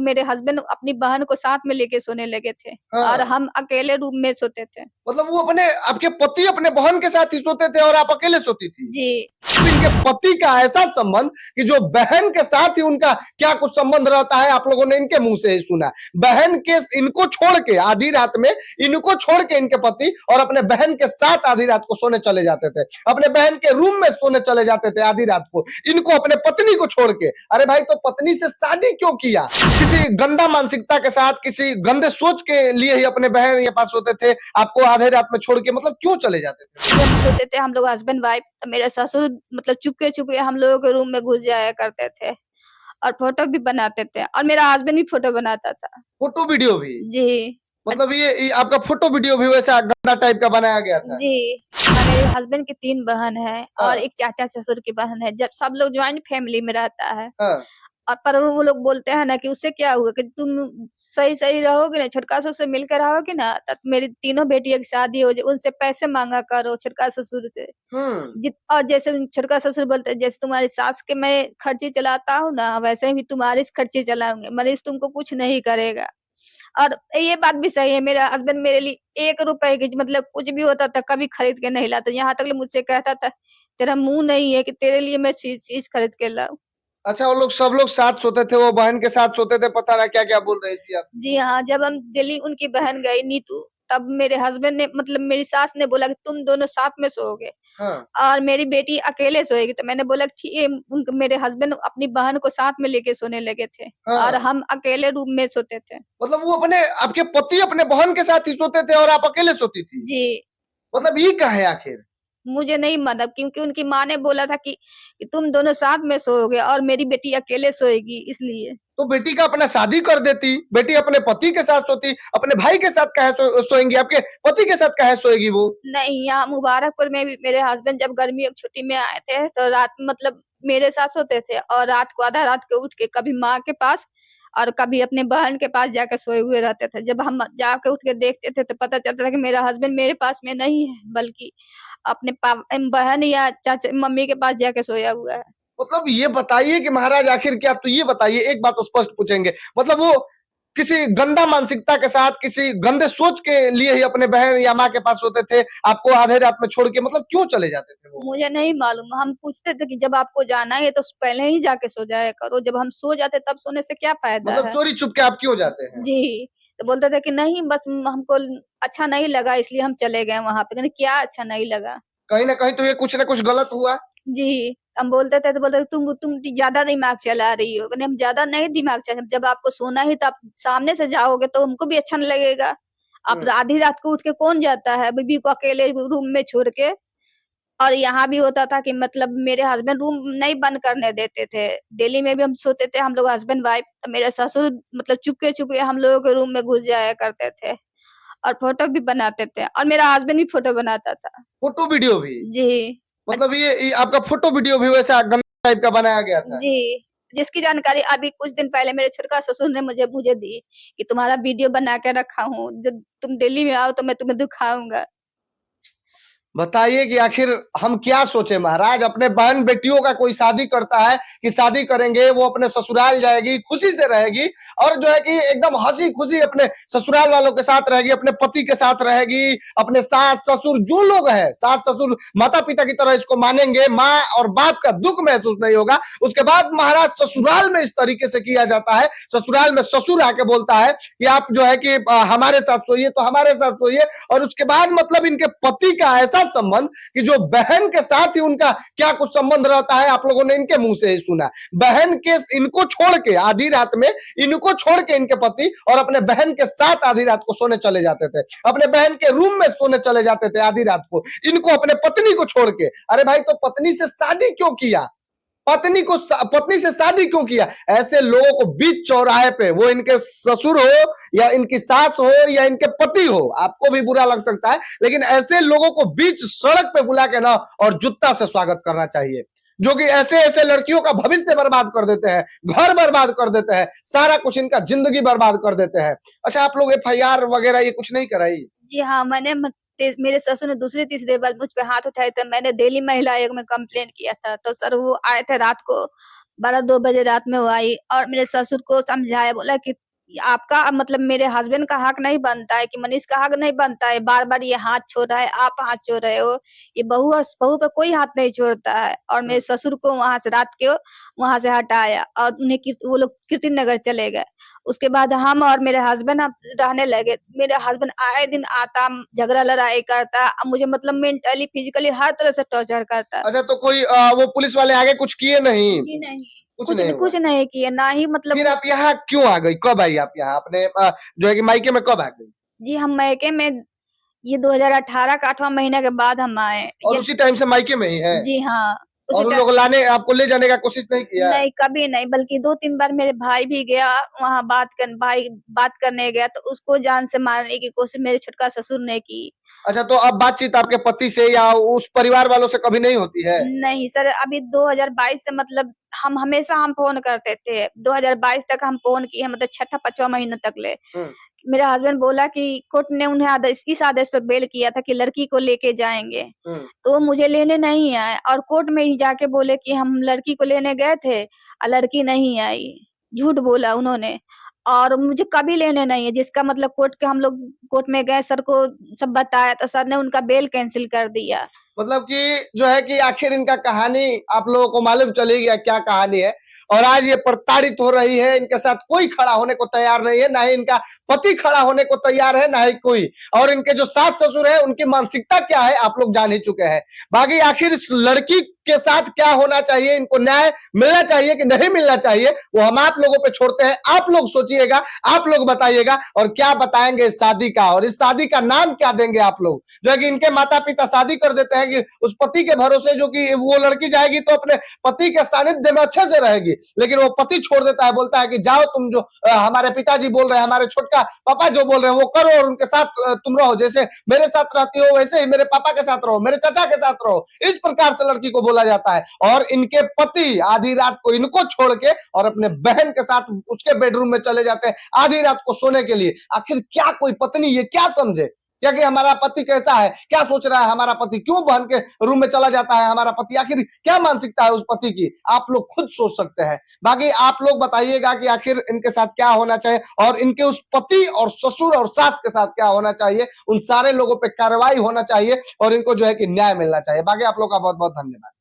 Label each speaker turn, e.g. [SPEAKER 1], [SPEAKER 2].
[SPEAKER 1] मेरे हस्बैंड अपनी बहन को साथ में लेके सोने लगे थे और
[SPEAKER 2] हाँ।
[SPEAKER 1] हम अकेले रूम में सोते थे।
[SPEAKER 2] मतलब वो अपने आपके पति अपने बहन के साथ ही सोते थे और आप अकेले सोती थी?
[SPEAKER 1] जी।
[SPEAKER 2] इनके पति का ऐसा संबंध कि जो बहन के साथ ही उनका क्या कुछ संबंध रहता है, आप लोगों ने इनके मुंह से ही सुना। बहन के इनको छोड़ के आधी रात में इनको छोड़ के इनके पति और अपने बहन के साथ आधी रात को सोने चले जाते थे, अपने बहन के रूम में सोने चले जाते थे आधी रात को, इनको अपने पत्नी को छोड़ के। अरे भाई, तो पत्नी से शादी क्यों किया? किसी गंदा मानसिकता के साथ, किसी गंदे सोच के लिए ही अपने बहन के पास होते थे, आपको आधे रात में छोड़ के मतलब क्यों चले जाते थे?
[SPEAKER 1] जब सोते थे हम लोग हस्बैंड वाइफ, तो मेरे ससुर मतलब चुपके-चुपके हम लोगों के रूम में घुस जाया करते थे और फोटो भी बनाते थे और मेरा हस्बैंड भी फोटो बनाता था।
[SPEAKER 2] फोटो वीडियो भी?
[SPEAKER 1] जी।
[SPEAKER 2] मतलब ये आपका फोटो वीडियो भी वैसा गंदा टाइप का बनाया गया था?
[SPEAKER 1] जी। मेरे हस्बैंड की 3 बहन है और
[SPEAKER 2] हाँ।
[SPEAKER 1] एक चाचा-ससुर की बहन है। जब सब लोग जॉइंट फैमिली में रहता है
[SPEAKER 2] हाँ।
[SPEAKER 1] और पर वो लोग बोलते हैं ना कि उससे क्या हुआ कि तुम सही-सही रहोगे ना, छोटका ससुर से मिलकर रहोगे ना, तब मेरी तीनों बेटियों की शादी हो जाए, उनसे पैसे माँगा करो छोटका ससुर से।
[SPEAKER 2] हम्म।
[SPEAKER 1] और जैसे छोटका ससुर बोलते हैं, जैसे तुम्हारी सास के मैं खर्चे चलाता हूँ ना, वैसे ही तुम्हारे खर्चे चलाऊँगे, मनीष तुमको कुछ नहीं करेगा। और ये बात भी सही है, मेरा हस्बैंड मेरे लिए 1 रुपए की मतलब कुछ भी होता था, कभी खरीद के नहीं लाता। यहाँ तक मुझसे कहता था, तेरा मुँह नहीं है कि तेरे लिए मैं चीज़ खरीद के लाऊँ।
[SPEAKER 2] अच्छा, वो लोग सब लोग साथ सोते थे, वो बहन के साथ सोते थे, पता ना क्या-क्या बोल रही थी आप।
[SPEAKER 1] जी हाँ, जब हम दिल्ली उनकी बहन गई नीतू, तब मेरे हस्बैंड ने मतलब मेरी सास ने बोला कि तुम दोनों साथ में सोओगे
[SPEAKER 2] हाँ।
[SPEAKER 1] और मेरी बेटी अकेले सोएगी। तो मैंने बोला ठीक है, उनक मेरे हस्बैंड अपनी बहन को साथ में लेके सोने लगे थे और
[SPEAKER 2] हाँ।
[SPEAKER 1] हम अकेले रूम में सोते थे।
[SPEAKER 2] मतलब वो अपने आपके पति अपने बहन के साथ ही सोते थे और आप अकेले सोती थी?
[SPEAKER 1] जी।
[SPEAKER 2] मतलब ये क्या है आखिर?
[SPEAKER 1] मुझे नहीं मतलब क्योंकि उनकी माँ ने बोला था कि तुम दोनों साथ में सोओगे और मेरी बेटी अकेले सोएगी इसलिए।
[SPEAKER 2] तो बेटी का अपना शादी कर देती, बेटी अपने पति के साथ सोती, अपने भाई के साथ काहे सोएंगी, आपके पति के साथ काहे सोएगी वो?
[SPEAKER 1] नहीं, यहाँ मुबारकपुर में भी मेरे हस्बैंड जब गर्मियों की छुट्टी में आए थे, तो रात मतलब मेरे साथ सोते थे और रात को आधा रात को उठ के कभी माँ के पास और कभी अपने बहन के पास जाके सोए हुए रहते थे। जब हम जाके उठ के देखते थे, तो पता चलता था कि मेरा हस्बैंड मेरे पास में नहीं है, बल्कि अपने बहन या चाचा मम्मी के पास जाके सोया हुआ है।
[SPEAKER 2] मतलब ये बताइए कि महाराज आखिर क्या, तो ये बताइए, एक बात स्पष्ट पूछेंगे, मतलब वो किसी गंदा मानसिकता के साथ, किसी गंदे सोच के लिए ही अपने बहन या माँ के पास होते थे, आपको आधे रात में छोड़ के मतलब क्यों चले जाते थे वो?
[SPEAKER 1] मुझे नहीं मालूम, हम पूछते थे कि जब आपको जाना है तो पहले ही जाके सो जाया करो, जब हम सो जाते तब सोने से क्या फ़ायदा
[SPEAKER 2] मतलब
[SPEAKER 1] है?
[SPEAKER 2] चोरी छुप के आप क्यों जाते हैं?
[SPEAKER 1] जी, तो बोलते थे कि नहीं बस हमको अच्छा नहीं लगा इसलिए हम चले गए वहाँ पे। मैंने क्या अच्छा नहीं लगा?
[SPEAKER 2] कहीं ना कहीं तो ये कुछ ना कुछ गलत हुआ।
[SPEAKER 1] जी, हम बोलते थे तो बोलते थे तुम ज़्यादा दिमाग चला रही हो। मैंने हम ज़्यादा नहीं दिमाग चला, जब आपको सोना ही तो आप सामने से जाओगे तो हमको भी अच्छा नहीं लगेगा। आप
[SPEAKER 2] हम्म।
[SPEAKER 1] आधी रात को उठ के कौन जाता है बीवी को अकेले रूम में छोड़ के? और यहाँ भी होता था कि मतलब मेरे हस्बैंड रूम नहीं बंद करने देते थे। दिल्ली में भी हम सोते थे हम लोग हस्बैंड वाइफ, तो मेरे ससुर मतलब चुपके-चुपके हम लोगों के रूम में घुस जाया करते थे और फोटो भी बनाते थे और मेरा हस्बैंड भी फोटो बनाता था।
[SPEAKER 2] फोटो वीडियो भी?
[SPEAKER 1] जी। अ,
[SPEAKER 2] मतलब ये आपका फोटो वीडियो भी वैसा गंदा टाइप का बनाया गया था?
[SPEAKER 1] जी, जिसकी जानकारी अभी कुछ दिन पहले मेरे छोटका ससुर ने मुझे मुझे दी कि तुम्हारा वीडियो बना के रखा हूँ, जब तुम दिल्ली में आओ तो मैं तुम्हें दिखाऊँगा।
[SPEAKER 2] बताइए कि आखिर हम क्या सोचे महाराज, अपने बहन बेटियों का कोई शादी करता है कि शादी करेंगे, वो अपने ससुराल जाएगी, खुशी से रहेगी और जो है कि एकदम हंसी खुशी अपने ससुराल वालों के साथ रहेगी, अपने पति के साथ रहेगी, अपने सास ससुर जो लोग हैं, सास ससुर माता पिता की तरह इसको मानेंगे, माँ और बाप का दुख महसूस नहीं होगा। उसके बाद महाराज ससुराल में इस तरीके से किया जाता है, ससुराल में ससुर आके बोलता है कि आप जो है कि हमारे साथ सोइए, तो हमारे साथ सोइए, और उसके बाद मतलब इनके पति का ऐसा संबंध कि जो बहन के साथ ही उनका क्या कुछ संबंध रहता है, आप लोगों ने इनके मुंह से ही सुना। बहन के इनको छोड़ के आधी रात में इनको छोड़ के इनके पति और अपने बहन के साथ आधी रात को सोने चले जाते थे, अपने बहन के रूम में सोने चले जाते थे आधी रात को, इनको अपने पत्नी को छोड़ के। अरे भाई, तो पत्नी से शादी क्यों किया? पत्नी से शादी क्यों किया? ऐसे लोगों को बीच चौराहे पे, वो इनके ससुर हो या इनकी सास हो या इनके पति हो, आपको भी बुरा लग सकता है, लेकिन ऐसे लोगों को बीच सड़क पे बुला के ना और जूता से स्वागत करना चाहिए, जो कि ऐसे ऐसे लड़कियों का भविष्य बर्बाद कर देते हैं, घर बर्बाद कर देते हैं, सारा कुछ इनका जिंदगी बर्बाद कर देते हैं। अच्छा, आप लोग एफआईआर वगैरह ये कुछ नहीं कराई?
[SPEAKER 1] जी हाँ, मैंने मेरे ससुर ने दूसरी तीसरी बार मुझ पे हाथ उठाए थे, मैंने दिल्ली महिला आयोग में कंप्लेंट किया था, तो सर वो आए थे रात को 12-2 बजे रात में वो आई और मेरे ससुर को समझाया, बोला कि आपका मतलब मेरे हस्बैंड का हक नहीं बनता है, कि मनीष का हक नहीं बनता है, बार-बार ये हाथ छोड़ रहा है, आप हाथ छोड़ रहे हो। ये बहू पे कोई हाथ नहीं छोड़ता है। और मेरे ससुर को वहाँ से रात को वहाँ से हटाया और उन्हें वो लोग कीर्ति नगर चले गए। उसके बाद हम और मेरे हस्बैंड अब रहने लगे। मेरे हस्बैंड आए दिन आता, झगड़ा लड़ाई करता, मुझे मतलब मेंटली, फिजिकली हर तरह से टॉर्चर करता।
[SPEAKER 2] अच्छा, तो कोई वो पुलिस वाले आगे कुछ किए नहीं?
[SPEAKER 1] जी नहीं,
[SPEAKER 2] कुछ नहीं हुआ।
[SPEAKER 1] कुछ नहीं किए, ना ही मतलब
[SPEAKER 2] फिर आप यहाँ क्यों आ गई? कब आई आप यहाँ? अपने जो है कि मायके में कब आ गई?
[SPEAKER 1] जी, हम मायके में ये 2018 का 8वां महीना के बाद हम आए।
[SPEAKER 2] और
[SPEAKER 1] ये
[SPEAKER 2] उसी टाइम से मायके में ही है?
[SPEAKER 1] जी हाँ, उसी
[SPEAKER 2] और उन
[SPEAKER 1] टाइम
[SPEAKER 2] लोग लाने आपको ले जाने का कोशिश नहीं किया?
[SPEAKER 1] नहीं, कभी नहीं, बल्कि 2-3 बार मेरे भाई भी गया वहाँ भाई बात करने गया, तो उसको जान से मारने की कोशिश मेरे छोटका ससुर ने की।
[SPEAKER 2] अच्छा, तो अब बातचीत आपके पति से या उस परिवार वालों से कभी नहीं होती है?
[SPEAKER 1] नहीं सर, अभी 2022 से मतलब हम हमेशा हम फ़ोन करते थे। 2022 तक हम फ़ोन किए, मतलब छठा 5वां महीना तक ले।
[SPEAKER 2] हुँ,
[SPEAKER 1] मेरा हस्बैंड बोला कि कोर्ट ने उन्हें इस आदेश पे बेल किया था कि लड़की को लेके जाएँगे।
[SPEAKER 2] हुँ।
[SPEAKER 1] तो वो मुझे लेने नहीं आए और कोर्ट में ही जाके बोले कि हम लड़की को लेने गए थे और लड़की नहीं आई। झूठ बोला उन्होंने और मुझे कभी लेने नहीं है, जिसका मतलब हम लोग कोर्ट में गए, सर को सब बताया तो सर ने उनका बेल कैंसल कर दिया।
[SPEAKER 2] मतलब कि जो है कि आखिर इनका कहानी आप लोगों को मालूम चली गया क्या कहानी है और आज ये प्रताड़ित हो रही है। इनके साथ कोई खड़ा होने को तैयार नहीं है, ना ही इनका पति खड़ा होने को तैयार है, ना ही कोई। और इनके जो सास ससुर है उनकी मानसिकता क्या है आप लोग जान ही चुके हैं। बाकी आखिर इस लड़की के साथ क्या होना चाहिए, इनको न्याय मिलना चाहिए कि नहीं मिलना चाहिए, वो हम आप लोगों पे छोड़ते हैं। आप लोग सोचिएगा, आप लोग बताइएगा और क्या बताएंगे इस शादी का, और इस शादी का नाम क्या देंगे आप लोग। जो है कि इनके माता पिता शादी कर देते हैं कि उस पति के भरोसे, जो कि वो लड़की जाएगी तो अपने पति के सानिध्य में अच्छे से रहेगी, लेकिन वो पति छोड़ देता है, बोलता है कि जाओ तुम, जो हमारे पिताजी बोल रहे हैं, हमारे छोटका पापा जो बोल रहे हैं वो करो और उनके साथ तुम रहो, जैसे मेरे साथ रहती हो वैसे ही मेरे पापा के साथ रहो, मेरे चाचा के साथ रहो। इस प्रकार से लड़की को बोला जाता है और इनके पति आधी रात को इनको छोड़ के और अपने बहन के साथ उसके बेडरूम में चले जाते हैं आधी रात को सोने के लिए। आखिर क्या कोई पत्नी ये क्या समझे, क्या कि हमारा पति कैसा है, क्या सोच रहा है हमारा पति, क्यों बहन के रूम में चला जाता है हमारा पति, आखिर क्या मानसिकता है उस पति की, आप लोग खुद सोच सकते हैं। बाकी आप लोग बताइएगा कि आखिर इनके साथ क्या होना चाहिए और इनके उस पति और ससुर और सास के साथ क्या होना चाहिए। उन सारे लोगों पे कार्रवाई होना चाहिए और इनको जो है कि न्याय मिलना चाहिए। बाकी आप लोग का बहुत बहुत धन्यवाद।